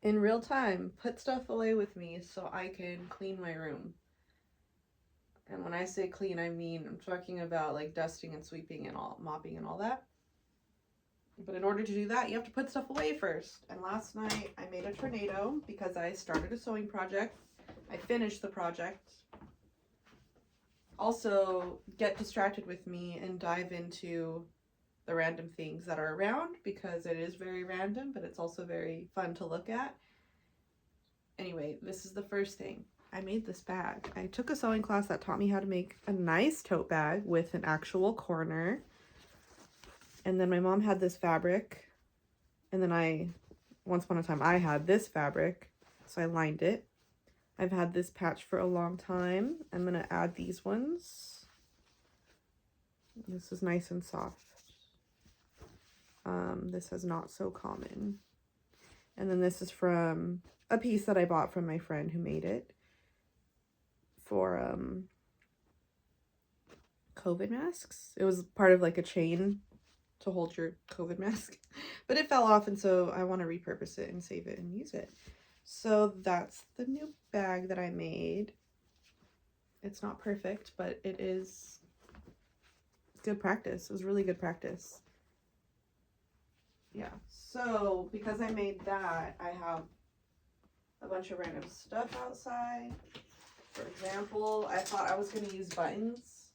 in real time, put stuff away with me so I can clean my room. And when I say clean, I mean I'm talking about like dusting and sweeping and all, mopping and all that. But in order to do that, you have to put stuff away first. And last night I made a tornado because I started a sewing project. I finished the project. Also, get distracted with me and dive into the random things that are around because it is very random, but it's also very fun to look at. Anyway, this is the first thing. I made this bag. I took a sewing class that taught me how to make a nice tote bag with an actual corner. And then my mom had this fabric. And then once upon a time, I had this fabric. So I lined it. I've had this patch for a long time. I'm going to add these ones. This is nice and soft. This is Not So Common. And then this is from a piece that I bought from my friend who made it for COVID masks. It was part of like a chain to hold your COVID mask, but it fell off, and so I want to repurpose it and save it and use it. So that's the new bag that I made. It's not perfect, but it is good practice. It was really good practice. Yeah, so because I made that, I have a bunch of random stuff outside. For example, I thought I was going to use buttons.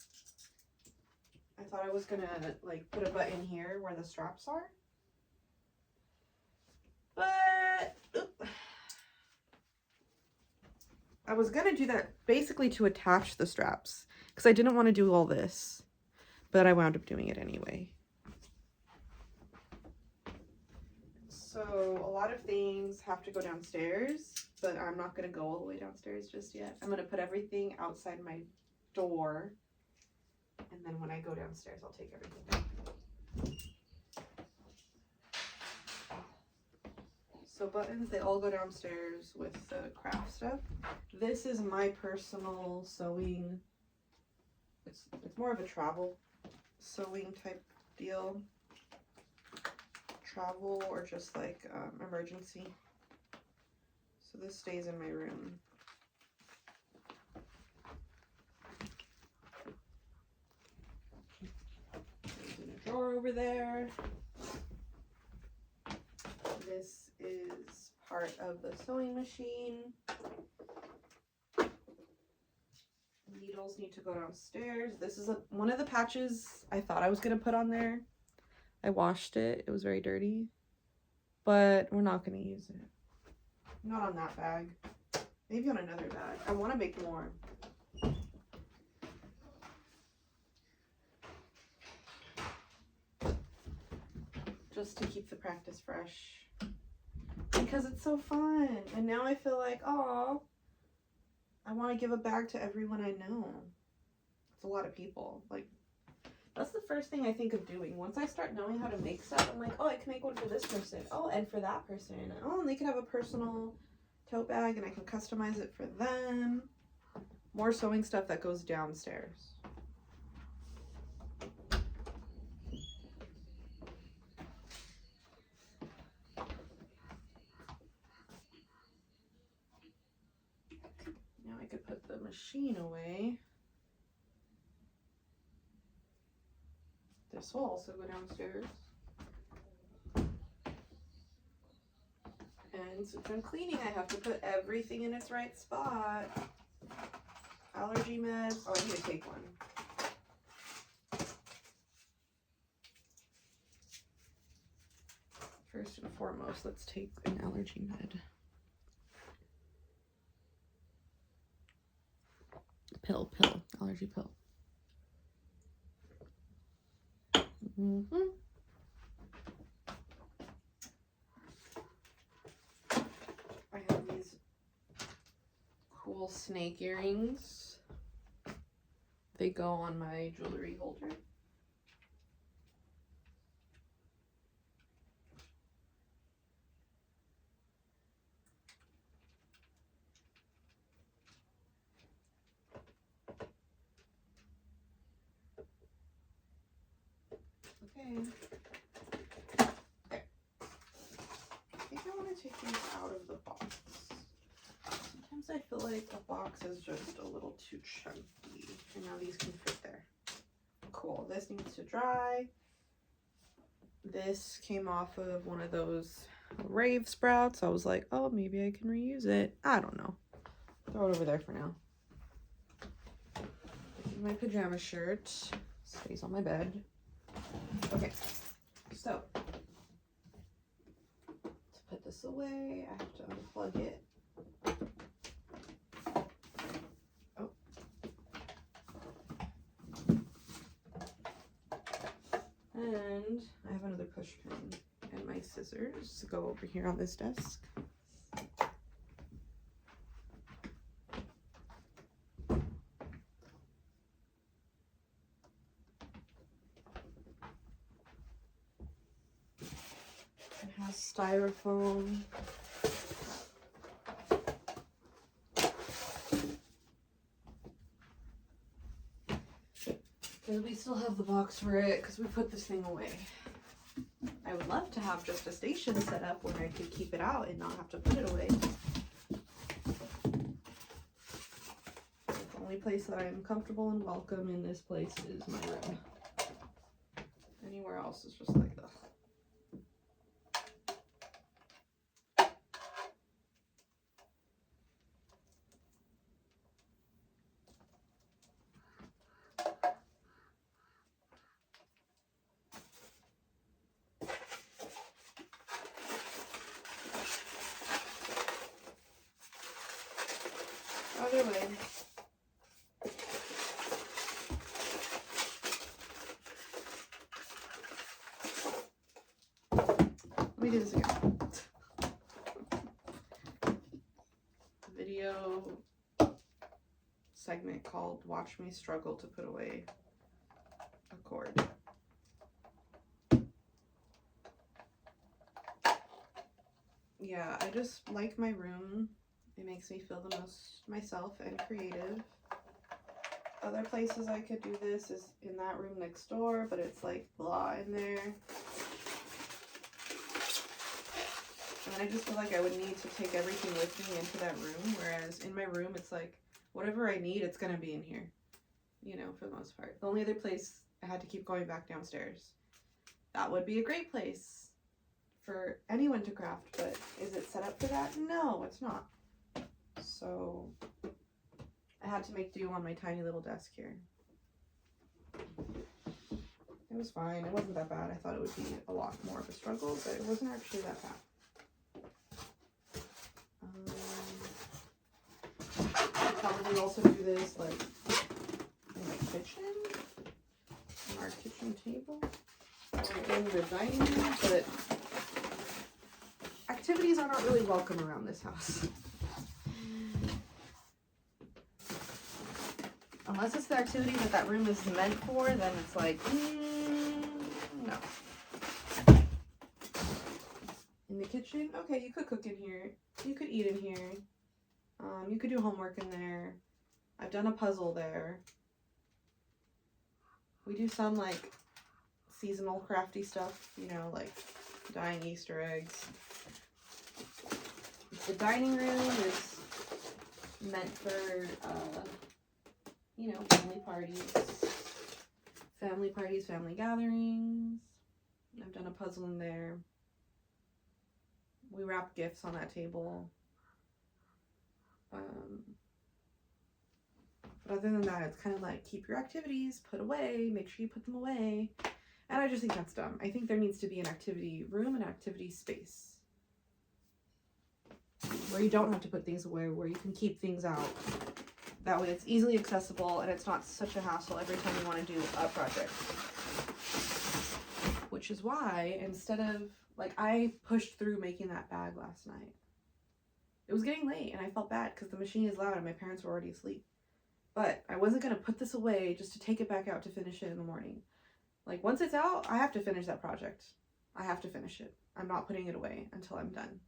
I thought I was going to like put a button here where the straps are. But I was going to do that basically to attach the straps because I didn't want to do all this, but I wound up doing it anyway. So a lot of things have to go downstairs, but I'm not going to go all the way downstairs just yet. I'm going to put everything outside my door, and then when I go downstairs, I'll take everything down. So buttons, they all go downstairs with the craft stuff. This is my personal sewing. It's more of a travel sewing type deal. Travel or just like emergency. So this stays in my room. There's in a drawer over there. This is part of the sewing machine. Needles need to go downstairs. This is one of the patches I thought I was going to put on there. I washed it. It was very dirty. But we're not going to use it. Not on that bag. Maybe on another bag. I want to make more. Just to keep the practice fresh. Because it's so fun. And now I feel like, oh, I want to give a bag to everyone I know. It's a lot of people. Like, that's the first thing I think of doing. Once I start knowing how to make stuff, I'm like, oh, I can make one for this person. Oh, and for that person. Oh, and they can have a personal tote bag and I can customize it for them. More sewing stuff that goes downstairs. Now I could put the machine away. This will also go downstairs. And since I'm cleaning, I have to put everything in its right spot. Allergy meds. Oh, I need to take one. First and foremost, let's take an allergy med. Pill, allergy pill. I have these cool snake earrings. They go on my jewelry holder. Okay. I think I want to take these out of the box. Sometimes I feel like a box is just a little too chunky. And now these can fit there. Cool. This needs to dry. This came off of one of those Rave sprouts. I was like, oh, maybe I can reuse it. I don't know. Throw it over there for now. This is my pajama shirt. Stays on my bed. Okay, so to put this away, I have to unplug it. Oh. And I have another push pin and my scissors to go over here on this desk. Styrofoam. And we still have the box for it because we put this thing away. I would love to have just a station set up where I could keep it out and not have to put it away. The only place that I am comfortable and welcome in this place is my room. Anywhere else is just like, ugh. Other way. Let me do this again. Video segment called Watch Me Struggle to Put Away a Cord. Yeah, I just like my room. It makes me feel the most myself and creative. Other places I could do this is in that room next door, but it's like blah in there. And I just feel like I would need to take everything with me into that room, whereas in my room it's like whatever I need, it's gonna be in here, you know, for the most part. The only other place I had to keep going back downstairs. That would be a great place for anyone to craft, but is it set up for that? No, it's not. So I had to make do on my tiny little desk here. It was fine. It wasn't that bad. I thought it would be a lot more of a struggle, but it wasn't actually that bad. I'll probably also do this like in my kitchen, on our kitchen table, or in the dining room, but activities are not really welcome around this house. Unless it's the activity that that room is meant for, then it's like, no. In the kitchen, okay, you could cook in here. You could eat in here. You could do homework in there. I've done a puzzle there. We do some like seasonal crafty stuff, you know, like dyeing Easter eggs. The dining room is meant for, you know, family parties, family gatherings. I've done a puzzle in there. We wrap gifts on that table. But other than that, it's kind of like keep your activities put away, make sure you put them away. And I just think that's dumb. I think there needs to be an activity room and activity space where you don't have to put things away, where you can keep things out. That way it's easily accessible and it's not such a hassle every time you want to do a project. Which is why, instead of, like, I pushed through making that bag last night. It was getting late and I felt bad because the machine is loud and my parents were already asleep. But I wasn't going to put this away just to take it back out to finish it in the morning. Like, once it's out, I have to finish that project. I have to finish it. I'm not putting it away until I'm done.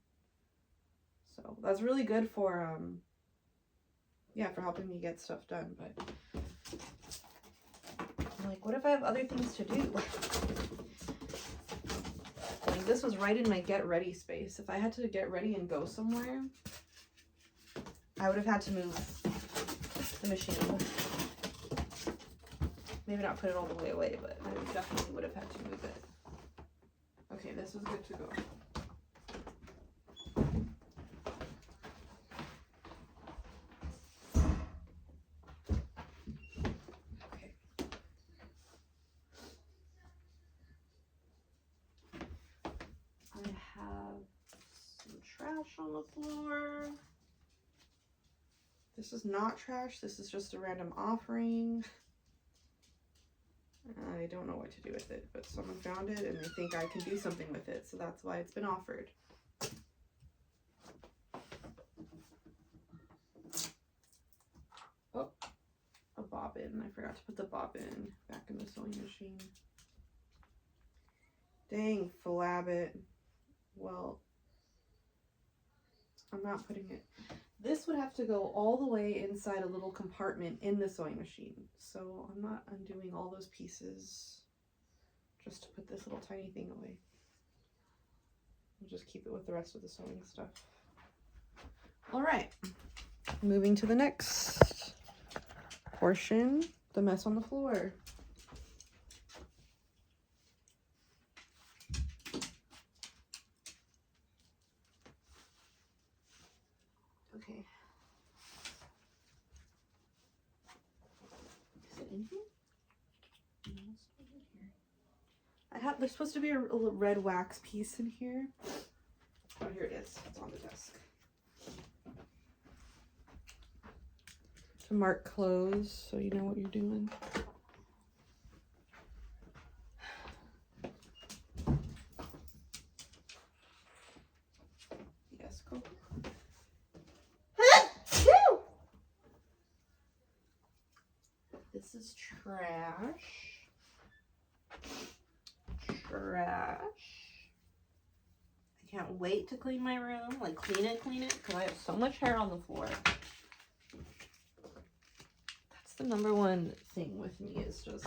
So that's really good for, yeah, for helping me get stuff done. But I'm like, what if I have other things to do? funny. This was right in my get ready space. If I had to get ready and go somewhere, I would have had to move the machine. Maybe not put it all the way away, but I definitely would have had to move it. Okay, this is good to go. Okay. I have some trash on the floor. This is not trash. This is just a random offering. I don't know what to do with it, but someone found it and they think I can do something with it, so that's why it's been offered. Oh, a bobbin. I forgot to put the bobbin back in the sewing machine. Dang, Flabbit. Well, I'm not putting it. This would have to go all the way inside a little compartment in the sewing machine. So I'm not undoing all those pieces just to put this little tiny thing away. We'll just keep it with the rest of the sewing stuff. All right, moving to the next portion, the mess on the floor. Okay. Is it in here? No, it's not in here. There's supposed to be a little red wax piece in here. Oh, here it is. It's on the desk. To mark clothes so you know what you're doing. Yes, go. This is trash. Trash. I can't wait to clean my room. Like, clean it, because I have so much hair on the floor. That's the number one thing with me, is just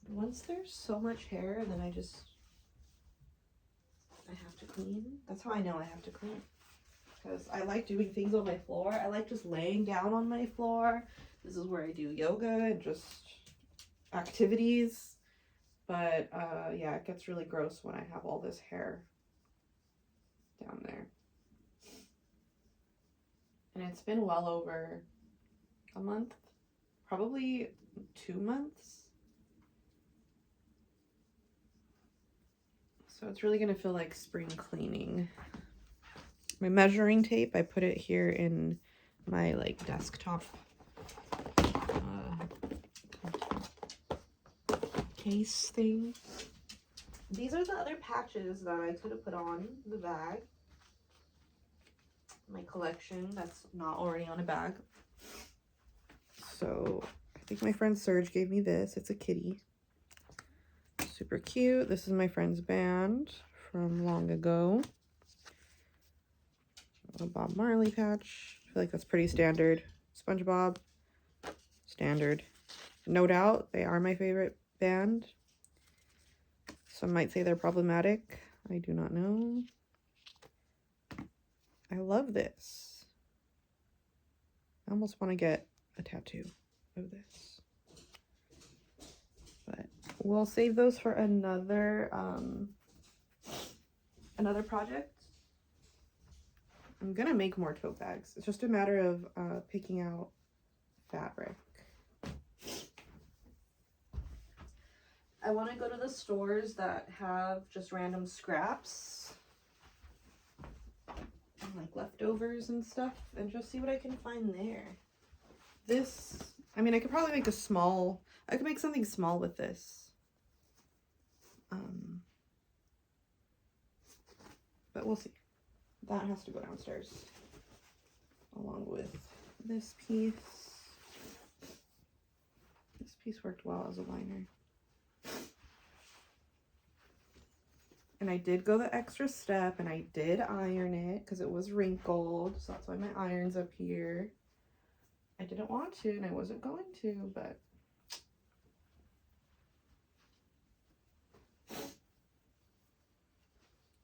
once there's so much hair, then I have to clean. That's how I know I have to clean. Because I like doing things on my floor. I like just laying down on my floor. This is where I do yoga and just activities. But yeah, it gets really gross when I have all this hair down there. And it's been well over a month, probably 2 months. So it's really gonna feel like spring cleaning. My measuring tape, I put it here in my like desktop case thing. These are the other patches that I could have put on the bag. My collection that's not already on a bag. So I think my friend Serge gave me this. It's a kitty. Super cute. This is my friend's band from long ago. A Bob Marley patch. I feel like that's pretty standard. SpongeBob, standard. No Doubt, they are my favorite band. Some might say they're problematic. I do not know. I love this. I almost want to get a tattoo of this. But we'll save those for another project. I'm gonna make more tote bags. It's just a matter of picking out fabric. I want to go to the stores that have just random scraps and like leftovers and stuff and just see what I can find there. This, I mean, I could probably make I could make something small with this. But we'll see. That has to go downstairs along with this piece. This piece worked well as a liner. And I did go the extra step and I did iron it because it was wrinkled. So that's why my iron's up here. I didn't want to and I wasn't going to, but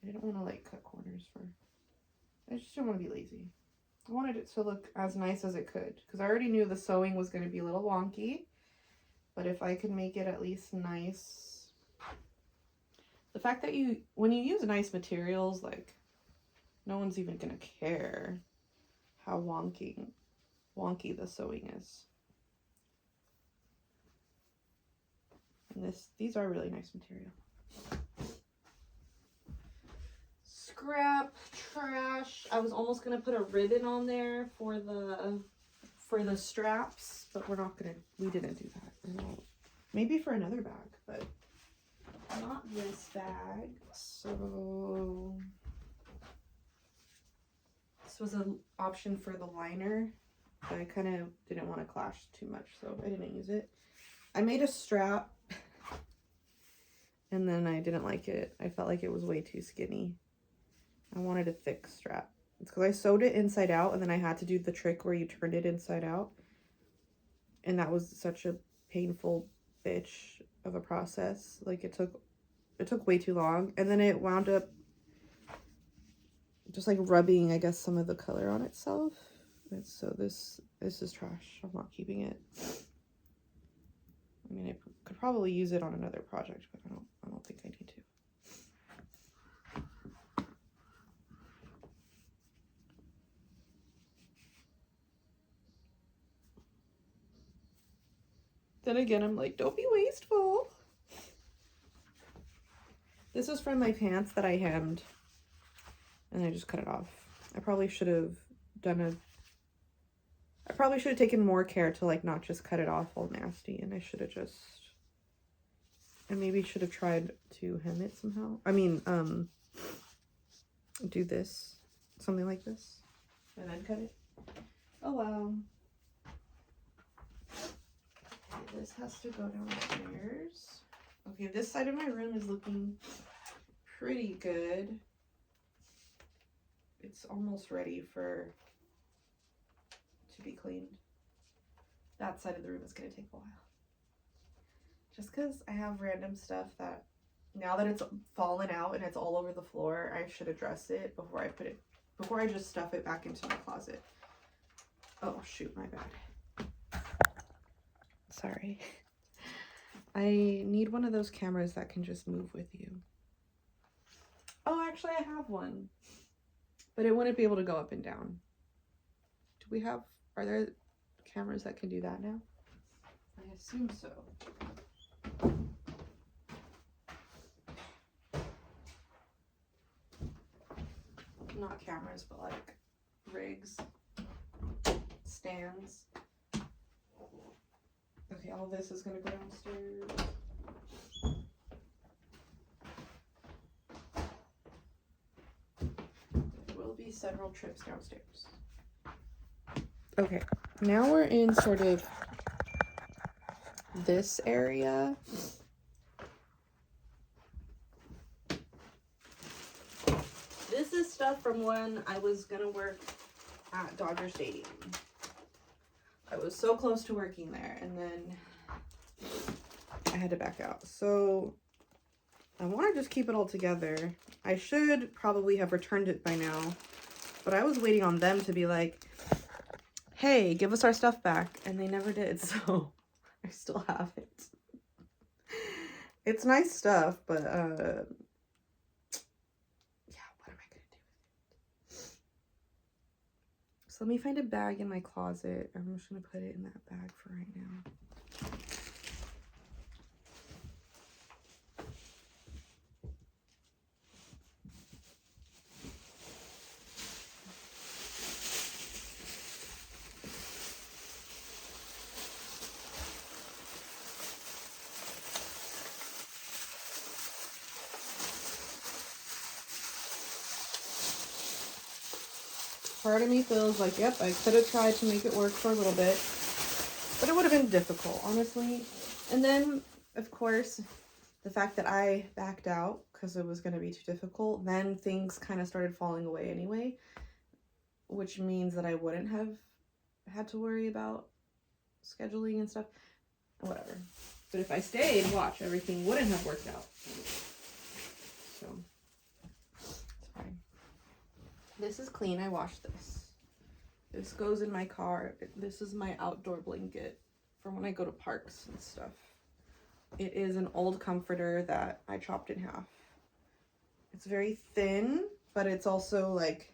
I didn't want to like cut corners for, I just didn't want to be lazy. I wanted it to look as nice as it could because I already knew the sewing was going to be a little wonky, but if I could make it at least nice, the fact that when you use nice materials, like no one's even going to care how wonky the sewing is. And these are really nice material. Scrap, trash. I was almost gonna put a ribbon on there for the straps, but we didn't do that. Maybe for another bag, but not this bag. So this was an option for the liner, but I kind of didn't want to clash too much, so I didn't use it. I made a strap and then I didn't like it. I felt like it was way too skinny. I wanted a thick strap. It's because I sewed it inside out and then I had to do the trick where you turned it inside out. And that was such a painful bitch of a process. Like it took way too long. And then it wound up just like rubbing, I guess, some of the color on itself. And so this is trash. I'm not keeping it. I mean, I could probably use it on another project, but I don't think I need to. Then again, I'm like, don't be wasteful. This is from my pants that I hemmed, and I just cut it off. I probably should have taken more care to like not just cut it off all nasty, and I maybe should have tried to hem it somehow. I mean, do this, something like this, and then cut it. Oh wow. Okay, this has to go downstairs. Okay, this side of my room is looking pretty good. It's almost ready to be cleaned. That side of the room is going to take a while. Just because I have random stuff that, now that it's fallen out and it's all over the floor, I should address it before I just stuff it back into my closet. Oh shoot, my bad. Sorry. I need one of those cameras that can just move with you. Oh, actually I have one, but it wouldn't be able to go up and down. Are there cameras that can do that now? I assume so. Not cameras, but like rigs, stands. Okay, all this is gonna go downstairs. There will be several trips downstairs. Okay, now we're in sort of this area. This is stuff from when I was gonna work at Dodger Stadium. I was so close to working there, and then I had to back out. So I want to just keep it all together. I should probably have returned it by now, but I was waiting on them to be like, hey, give us our stuff back, and they never did, so I still have it. It's nice stuff, but yeah, what am I gonna do with it? So let me find a bag in my closet. I'm just gonna put it in that bag for right now. Part of me feels like, yep, I could have tried to make it work for a little bit, but it would have been difficult, honestly. And then, of course, the fact that I backed out because it was going to be too difficult, then things kind of started falling away anyway, which means that I wouldn't have had to worry about scheduling and stuff, whatever. But if I stayed, watch, everything wouldn't have worked out. So This is clean. I washed this. This goes in my car. This is my outdoor blanket for when I go to parks and stuff. It is an old comforter that I chopped in half. It's very thin, but it's also like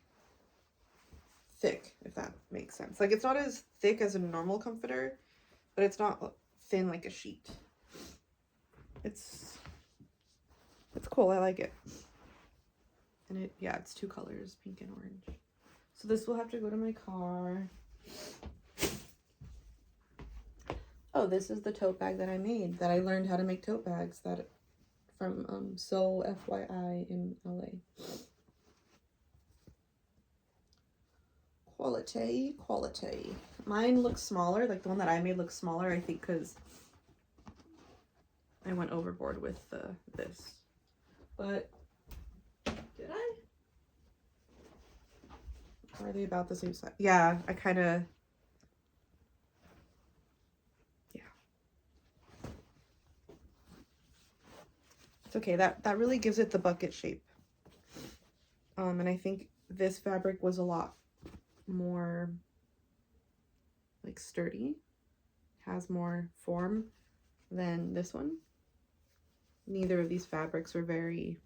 thick, if that makes sense. Like, it's not as thick as a normal comforter, but it's not thin like a sheet. It's cool. I like it. And yeah, it's 2 colors, pink and orange. So this will have to go to my car. Oh, this is the tote bag that I made, that I learned how to make tote bags from Sew FYI in LA. Quality. Mine looks smaller, like the one that I made looks smaller, I think, because I went overboard with this. But did I? Or are they about the same size? Yeah, I kind of. Yeah. It's okay. That really gives it the bucket shape. And I think this fabric was a lot more like sturdy, has more form than this one. Neither of these fabrics are very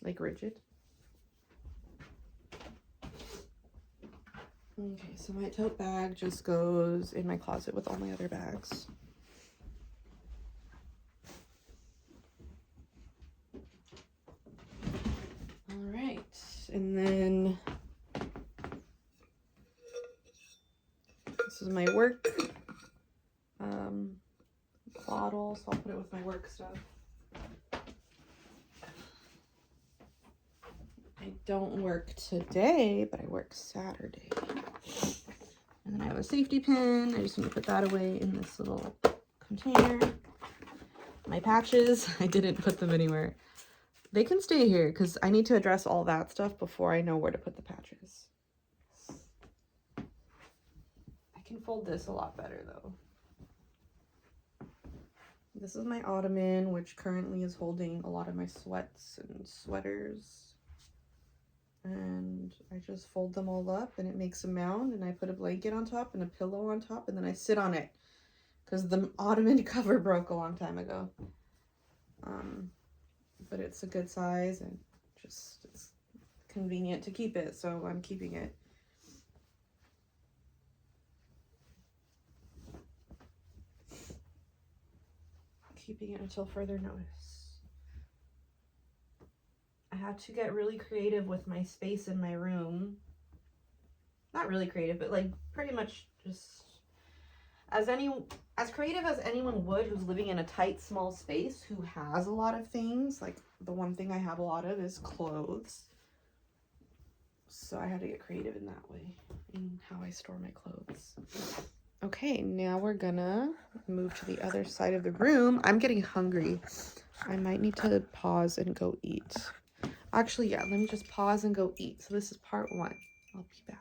like rigid. Okay, so my tote bag just goes in my closet with all my other bags. All right, and then this is my work bottle, so I'll put it with my work stuff. I don't work today, but I work Saturday. And then I have a safety pin. I just need to put that away in this little container. My patches, I didn't put them anywhere. They can stay here because I need to address all that stuff before I know where to put the patches. I can fold this a lot better though. This is my ottoman, which currently is holding a lot of my sweats and sweaters. And I just fold them all up and it makes a mound, and I put a blanket on top and a pillow on top, and then I sit on it because the ottoman cover broke a long time ago. But it's a good size and just it's convenient to keep it, so I'm keeping it. Keeping it until further notice. I had to get really creative with my space in my room. Not really creative, but like pretty much just as creative as anyone would who's living in a tight, small space, who has a lot of things. Like the one thing I have a lot of is clothes. So I had to get creative in that way, in how I store my clothes. Okay, now we're gonna move to the other side of the room. I'm getting hungry. I might need to pause and go eat. Actually, yeah, let me just pause and go eat. So this is part 1. I'll be back.